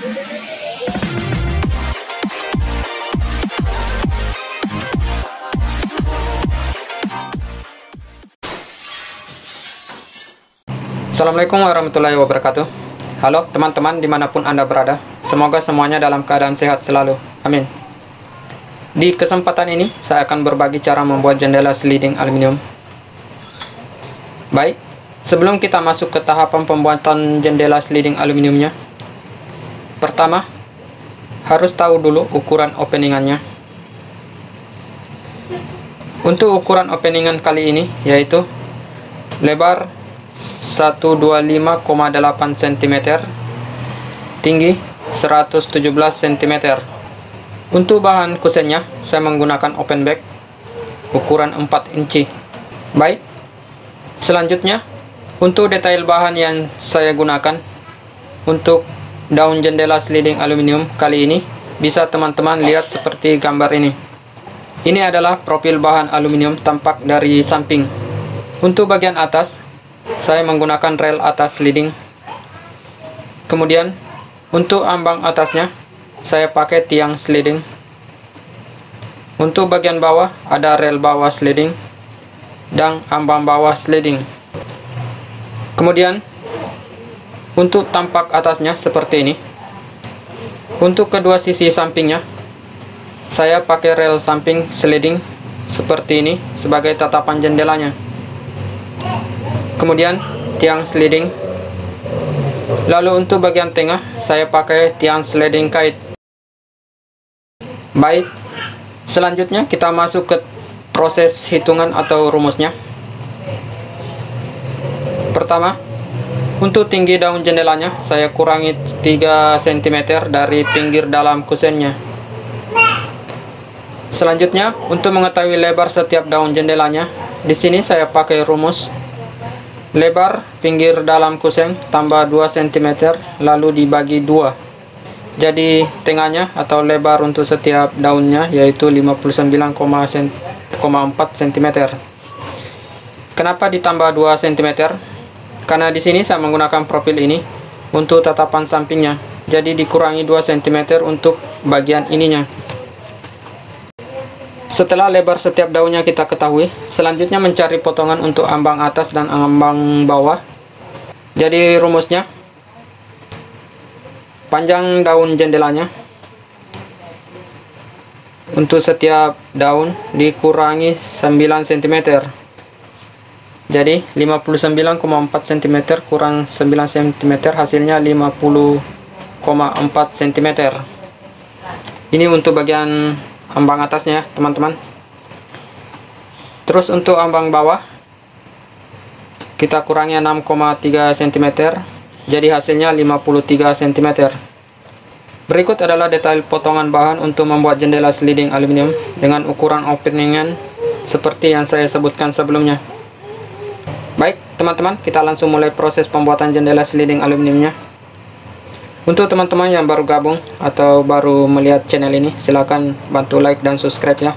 Assalamualaikum warahmatullahi wabarakatuh. Halo teman-teman dimanapun Anda berada. Semoga semuanya dalam keadaan sehat selalu. Amin. Di kesempatan ini saya akan berbagi cara membuat jendela sliding aluminium. Baik, sebelum kita masuk ke tahapan pembuatan jendela sliding aluminiumnya, pertama harus tahu dulu ukuran openingannya. Untuk ukuran openingan kali ini yaitu lebar 125,8 cm, tinggi 117 cm. Untuk bahan kusennya saya menggunakan open back ukuran 4 inci. Baik, selanjutnya untuk detail bahan yang saya gunakan untuk daun jendela sliding aluminium kali ini bisa teman-teman lihat seperti gambar ini. Ini adalah profil bahan aluminium tampak dari samping. Untuk bagian atas saya menggunakan rel atas sliding. Kemudian untuk ambang atasnya saya pakai tiang sliding. Untuk bagian bawah ada rel bawah sliding dan ambang bawah sliding. Kemudian untuk tampak atasnya seperti ini. Untuk kedua sisi sampingnya saya pakai rel samping sliding seperti ini sebagai tatapan jendelanya. Kemudian tiang sliding. Lalu untuk bagian tengah saya pakai tiang sliding kait. Baik, selanjutnya kita masuk ke proses hitungan atau rumusnya. Pertama, untuk tinggi daun jendelanya saya kurangi 3 cm dari pinggir dalam kusennya. Selanjutnya, untuk mengetahui lebar setiap daun jendelanya, di sini saya pakai rumus lebar pinggir dalam kusen tambah 2 cm lalu dibagi 2. Jadi tengahnya atau lebar untuk setiap daunnya yaitu 59,4 cm. Kenapa ditambah 2 cm? Karena di sini saya menggunakan profil ini untuk tatapan sampingnya. Jadi dikurangi 2 cm untuk bagian ininya. Setelah lebar setiap daunnya kita ketahui, selanjutnya mencari potongan untuk ambang atas dan ambang bawah. Jadi rumusnya, panjang daun jendelanya untuk setiap daun dikurangi 9 cm. Jadi 59,4 cm kurang 9 cm hasilnya 50,4 cm. Ini untuk bagian ambang atasnya teman-teman. Terus untuk ambang bawah kita kurangi 6,3 cm, jadi hasilnya 53 cm. Berikut adalah detail potongan bahan untuk membuat jendela sliding aluminium dengan ukuran openingan seperti yang saya sebutkan sebelumnya. Baik teman-teman, kita langsung mulai proses pembuatan jendela sliding aluminiumnya. Untuk teman-teman yang baru gabung atau baru melihat channel ini, silakan bantu like dan subscribe ya.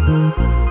Thank you.